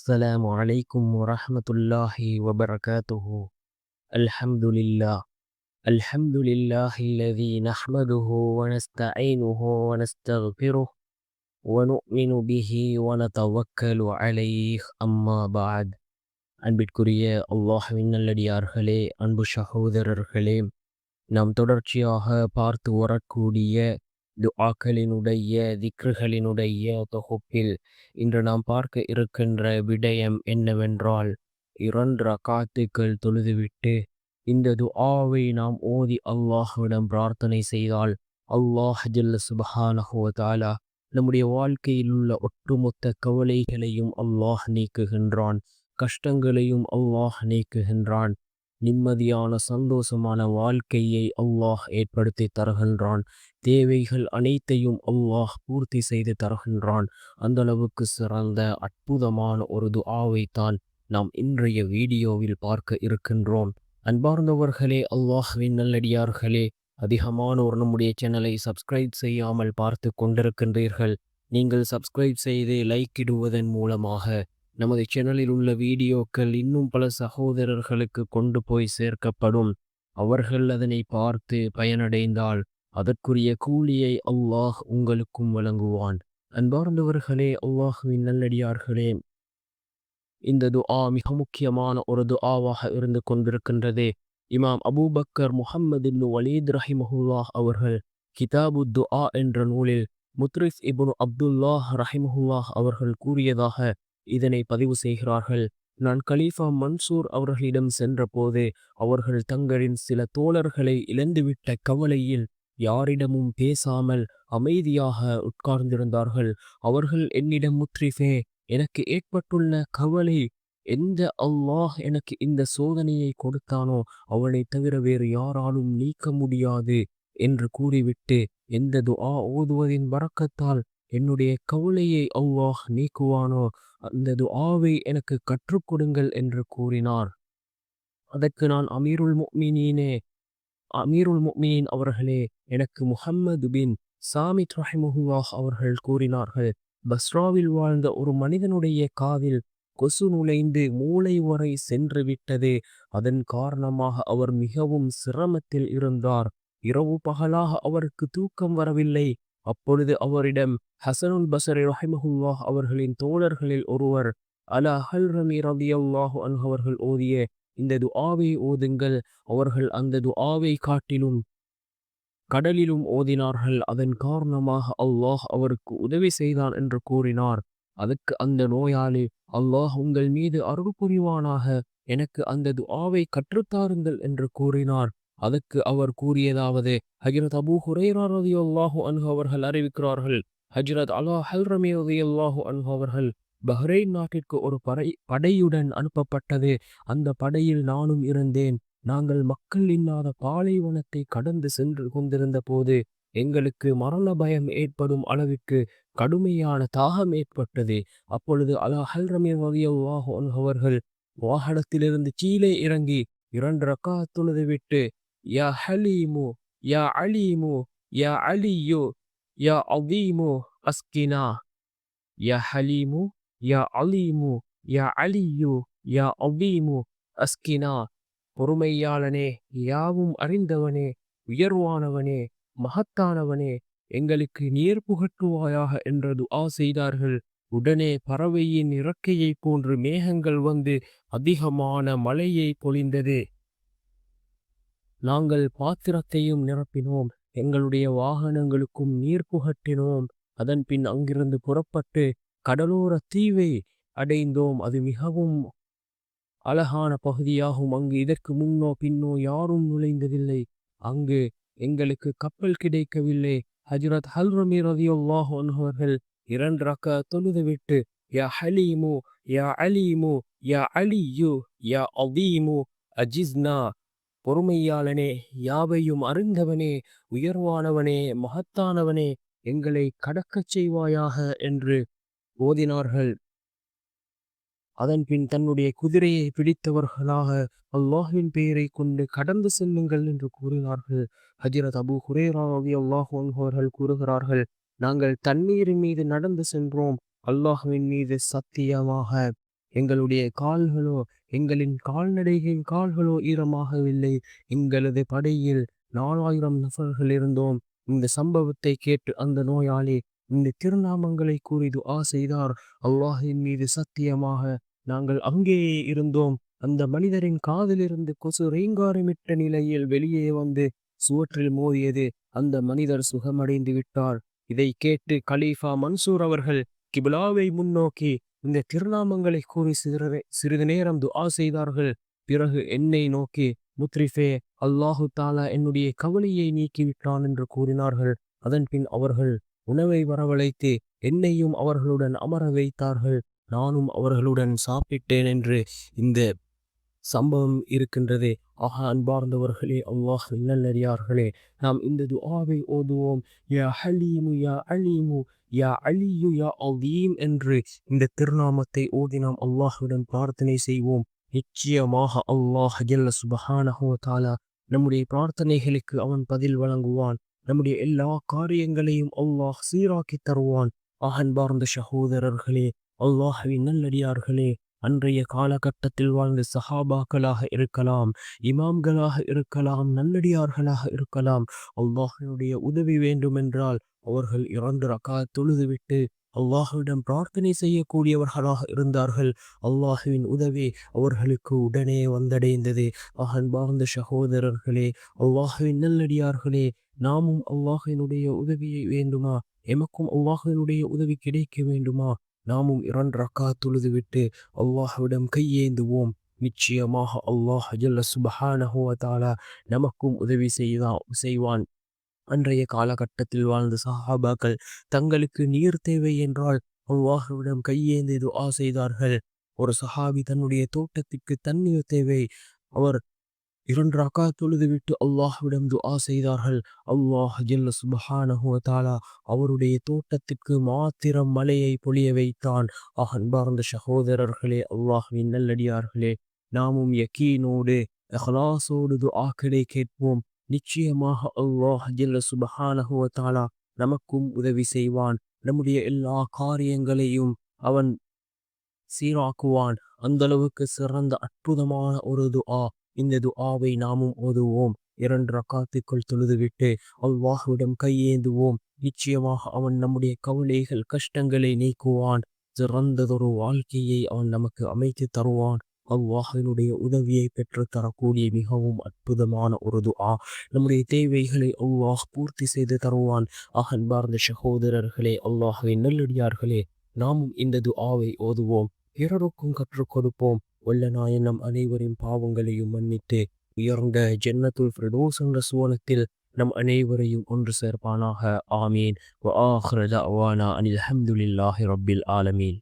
السلام عليكم ورحمة الله وبركاته. الحمد لله. الحمد لله الذي نحمده ونستعينه ونستغفره ونؤمن به ونتوكل عليه أما بعد. அன்பிற்குரிய அல்லாஹ்வின் நல்லடியார்களே, அன்பு சகோதரர்களே, நாம் தொடர்ச்சியாக பார்த்து வரக்கூடிய துஆக்களினுடைய திக்ருகளினுடைய தொகுப்பில் இன்று நாம் பார்க்க இருக்கின்ற விடயம் என்னவென்றால், 2 ரக்காத்துக்கள் தொழுதுவிட்டு இந்த துஆவை நாம் ஓதி அல்லாஹ்விடம் பிரார்த்தனை செய்தால் அல்லாஹ் ஜல்ல சுப்ஹானஹு வ தஆலா நம்முடைய வாழ்க்கையில் உள்ள ஒட்டுமொத்த கவலைகளையும் அல்லாஹ் நீக்குகின்றான், கஷ்டங்களையும் அல்லாஹ் நீக்குகின்றான், நிம்மதியான சந்தோஷமான வாழ்க்கையை அல்லாஹ் ஏற்படுத்தி தருகின்றான், தேவைகள் அனைத்தையும் அல்லாஹ் பூர்த்தி செய்து தருகின்றான். அந்த அளவுக்கு சிறந்த அற்புதமான ஒரு துஆவை தான் நாம் இன்றைய வீடியோவில் பார்க்க இருக்கின்றோம். அன்பார்ந்தவர்களே, அல்லாஹ்வின் நல்லடியார்களே, அதிகமானோர் நம்முடைய சேனலை சப்ஸ்கிரைப் செய்யாமல் பார்த்து கொண்டிருக்கின்றீர்கள். நீங்கள் சப்ஸ்கிரைப் செய்து லைக் இடுவதன் மூலமாக நமது சேனலில் உள்ள வீடியோக்கள் இன்னும் பல சகோதரர்களுக்கு கொண்டு போய் சேர்க்கப்படும். அவர்கள் அதனை பார்த்து பயனடைந்தால் அதற்குரிய கூலியை அல்லாஹ் உங்களுக்கும் வழங்குவான். அன்பார்ந்தவர்களே, அல்லாஹ்வின் நல்லடியார்களே, இந்த துஆ மிக முக்கியமான ஒரு துஆவாக இருந்து கொண்டிருக்கின்றது. இமாம் அபூபக்கர் முஹம்மது இப்னு வலீத் ரஹிமஹுல்லாஹ் அவர்கள் கிதாபு துஆ என்ற நூலில் முத்ரிஃப் இப்னு அப்துல்லாஹ் ரஹிமஹுல்லாஹ் அவர்கள் கூறியதாக இதனை பதிவு செய்கிறார்கள். நான் கலீஃபா மன்சூர் அவர்களிடம் சென்றபோது அவர்கள் தங்களின் சில தோழர்களை இழந்துவிட்ட கவலையில் யாரிடமும் பேசாமல் அமைதியாக உட்கார்ந்திருந்தார்கள். அவர்கள் என்னிடம், முத்ரிஃபே, எனக்கு ஏற்பட்டுள்ள கவலை, எந்த அல்லாஹ் எனக்கு இந்த சோதனையை கொடுத்தானோ அவனை தவிர வேறு யாராலும் நீக்க முடியாது என்று கூறிவிட்டு, எந்த துஆ ஓதுவதின் பரக்கத்தால் என்னுடைய கவலையை அல்லாஹ் நீக்குவானோ அந்த துஆவை எனக்கு கற்றுக் கொடுங்கள் என்று கூறினார். அதற்கு நான், அமீருல் முஃமினீன் அவர்களே, எனக்கு முஹம்மது பின் சாமித் ரஹிமஹுல்லாஹ் அவர்கள் கூறினார்கள், பஸ்ராவில் வாழ்ந்த ஒரு மனிதனுடைய காதில் கொசு நுழைந்து மூளை வரை சென்று விட்டது. அதன் காரணமாக அவர் மிகவும் சிரமத்தில் இருந்தார். இரவு பகலாக அவருக்கு தூக்கம் வரவில்லை. அப்பொழுது அவரிடம் ஹசனுல் பஸரி ரஹிமஹுல்லாஹ் அவர்களின் தோழர்களில் ஒருவர், அலா ஹல்ரமி ரலியல்லாஹு அன்ஹு அவர்கள் ஓதிய இந்த துஆவை ஓதுங்கள். அவர்கள் அந்த துஆவை காட்டிலும் கடலிலும் ஓதினார்கள். அதன் காரணமாக அல்லாஹ் அவருக்கு உதவி செய்தான் என்று கூறினார். அதற்கு அந்த நோயாளி, அல்லாஹ் உங்கள் மீது அருள் புரிவானாக, எனக்கு அந்த துஆவை கற்றுத்தாருங்கள் என்று கூறினார். அதற்கு அவர் கூறியதாவது, ஹஜ்ரத் அபூ ஹுரைரா ரலியல்லாஹு அன்ஹு அவர்கள் அறிவிக்கிறார்கள், ஹஜ்ரத் அலா ஹல்ரமி ரலியல்லாஹு அன்ஹு அவர்கள் பஹ்ரைன் நாட்டிற்கு ஒரு படையுடன் அனுப்பப்பட்டது. அந்த படையில் நானும் இருந்தேன். நாங்கள் மக்கள் இல்லாத பாலைவனத்தை கடந்து சென்று கொண்டிருந்த போது எங்களுக்கு மரண பயம் ஏற்படும் அளவிற்கு கடுமையான தாகம் ஏற்பட்டது. அப்பொழுது அலா ஹல்ரமி ரலியல்லாஹு அன்ஹு அவர்கள் வாகனத்திலிருந்து கீழே இறங்கி 2 ரக்காத் தொழுது விட்டு, யா ஹலீமு யா அலீமு யா அலியு யா அதீமு அஸ்கினா, யா ஹலீமு யா அலீமு யா அலியு யா அதீமு அஸ்கினா, பொறுமையாளனே, யாவும் அறிந்தவனே, உயர்வானவனே, மகத்தானவனே, எங்களுக்கு நீர் புகட்டுவாயாக என்று துஆ செய்தார்கள். உடனே பறவையின் இறக்கையைப் போன்று மேகங்கள் வந்து அதிகமான மழையை பொழிந்தது. நாங்கள் பாத்திரத்தையும் நிரப்பினோம், எங்களுடைய வாகனங்களுக்கும் நீர் புகட்டினோம். அதன் பின் அங்கிருந்து புறப்பட்டு கடலோர தீவை அடைந்தோம். அது மிகவும் அழகான பகுதியாகும். அங்கு இதற்கு முன்னோ பின்னோ யாரும் நுழைந்ததில்லை. அங்கு எங்களுக்கு கப்பல் கிடைக்கவில்லை. ஹஜ்ரத் ஹல்ரமி ரலியல்லாஹு அன்ஹு அவர்கள் 2 ரக்காத் தொழுதுவிட்டு, யா ஹலீமு யா அலீமு யா அலியு யா அதீமு அஜிஸ்னா, பொறுமையாளனே, யாவையும் அறிந்தவனே, உயர்வானவனே, மகத்தானவனே, எங்களை கடக்கச் செய்வாயாக என்று ஓதினார்கள். அதன் பின் தன்னுடைய குதிரையை பிடித்தவர்களாக அல்லாஹ்வின் பெயரை கொண்டு கடந்து செல்லுங்கள் என்று கூறினார்கள். ஹஜ்ரத் அபூ ஹுரைரா ரலியல்லாஹு அன்ஹு அவர்கள் கூறுகிறார்கள், நாங்கள் தண்ணீரின் மீது நடந்து சென்றோம். அல்லாஹ்வின் மீது சத்தியமாக எங்களுடைய கால்களோ எங்களின் கால்நடைகளின் கால்களோ ஈரமாகவில்லை. எங்களது படையில் 4000 நபர்கள் இருந்தோம். இந்த சம்பவத்தை கேட்டு அந்த நோயாளி இந்த திருநாமங்களை கூறி துஆ செய்தார். அல்லாஹின் மீது சத்தியமாக நாங்கள் அங்கேயே இருந்தோம். அந்த மனிதரின் காதிலிருந்து கொசு ரீங்காரமிட்ட நிலையில் வெளியே வந்து சுவற்றில் மோதியது. அந்த மனிதர் சுகமடைந்து விட்டார். இதை கேட்டு கலீஃபா மன்சூர் அவர்கள் கிபிலாவை முன்னோக்கி இந்த திருநாமங்களை கூறி சிறிது நேரம் துஆ செய்தார்கள். பிறகு என்னை நோக்கி, முத்ரிஃபே, அல்லாஹு தாலா என்னுடைய கவலையை நீக்கிவிட்டான் என்று கூறினார்கள். அதன் பின் அவர்கள் உணவை வரவழைத்து என்னையும் அவர்களுடன் அமர வைத்தார்கள். நானும் அவர்களுடன் சாப்பிட்டேன் என்று இந்த சம்பவம் இருக்கின்றது. ஆக அன்பார்ந்தவர்களே, அல்லாஹ் நல்லடியார்களே, நாம் இந்த துஆவை ஓதுவோம். யா ஹலீமு யா அலீமு யா அலியு யா அலீம் என்று இந்த திருநாமத்தை ஓதி நாம் அல்லாஹ்விடம் பிரார்த்தனை செய்வோம். நிச்சயமாக அல்லாஹ் ஜல்ல சுப்ஹானஹு வ தஆலா நம்முடைய பிரார்த்தனைகளுக்கு அவன் பதில் வழங்குவான். நம்முடைய எல்லா காரியங்களையும் அல்லாஹ் சீராக்கி தருவான். அன்பார்ந்த சகோதரர்களே, அல்லாஹ்வின் நல்லடியார்களே, அன்றைய காலகட்டத்தில் வாழ்ந்த சஹாபாக்களாக இருக்கலாம், இமாம்களாக இருக்கலாம், நல்லடியார்களாக இருக்கலாம், அல்லாஹினுடைய உதவி வேண்டுமென்றால் அவர்கள் 2 ரக்காத் தொழுதுவிட்டு அல்லாஹ்விடம் பிரார்த்தனை செய்யக்கூடியவர்களாக இருந்தார்கள். அல்லாஹுவின் உதவி அவர்களுக்கு உடனே வந்தடைந்தது. அன்பார்ந்த சகோதரர்களே, அல்லாஹுவின் நல்லடியார்களே, நாமும் அல்லாஹினுடைய உதவியை வேண்டுமா? எமக்கும் அல்லாஹினுடைய உதவி கிடைக்க வேண்டுமா? நாமும் 2 ரக்காத் தொழுதுவிட்டு அல்லாஹ்விடம் கையேந்துவோம். நிச்சயமாக அல்லாஹ் ஜல்ல சுப்ஹானஹு வ தஆலா நமக்கும் உதவி செய்வான். அன்றைய காலகட்டத்தில் வாழ்ந்த சஹாபாக்கள் தங்களுக்கு நீர் தேவை என்றால் அல்லாஹ்விடம் கையேந்தி துஆ செய்தார்கள். ஒரு சஹாபி தன்னுடைய தோட்டத்திற்கு தண்ணீர் தேவை. அவர் 2 ரக்காத் தொழுதுவிட்டு அல்லாஹ்விடம் துஆ செய்தார்கள். அல்லாஹ் ஜல்ல சுப்ஹானஹு வ தஆலா அவருடைய தோட்டத்திற்கு மாத்திரம் மழையை பொழிய வைத்தான். அன்பார்ந்த சகோதரர்களே, அல்லாஹ்வின் நல்லடியார்களே, நாமும் யகீனோடு இஹ்லாஸோடு துஆக்களை கேட்போம். நிச்சயமாக அல்லாஹ் ஜல்ல சுப்ஹானஹு வ தஆலா நமக்கும் உதவி செய்வான். நம்முடைய எல்லா காரியங்களையும் அவன் சீராக்குவான். அந்த அளவுக்கு சிறந்த அற்புதமான ஒரு துஆ. இந்த துஆவை நாமும் ஓதுவோம். 2 ரக்காத்துக்கள் தொழுதுவிட்டு அல்லாஹ்விடம் கையேந்துவோம். நிச்சயமாக அவன் நம்முடைய கவலைகள் கஷ்டங்களை நீக்குவான். சிறந்ததொரு வாழ்க்கையை அவன் நமக்கு அமைத்து தருவான். அல்லாஹினுடைய உதவியை பெற்று தரக்கூடிய மிகவும் அற்புதமான ஒரு துஆ. நம்முடைய தேவைகளை அல்லாஹ் பூர்த்தி செய்து தருவான். அன்பார்ந்த சகோதரர்களே, அல்லாஹ்வின் நல்லடியார்களே, நாமும் இந்த துஆவை ஓதுவோம். பிறருக்கும் கற்றுக் கொடுப்போம். வல்ல நாயன் நம் அனைவரின் பாவங்களையும் மன்னித்து உயர்ந்த ஜன்னத்துல் ஃபிர்தௌஸ் என்ற சுவனத்தில் நம் அனைவரையும் ஒன்று சேர்ப்பானாக. ஆமீன். வ ஆகிரு தஅவானா அனில் ஹம்துலில்லாஹி ரப்பில் ஆலமீன்.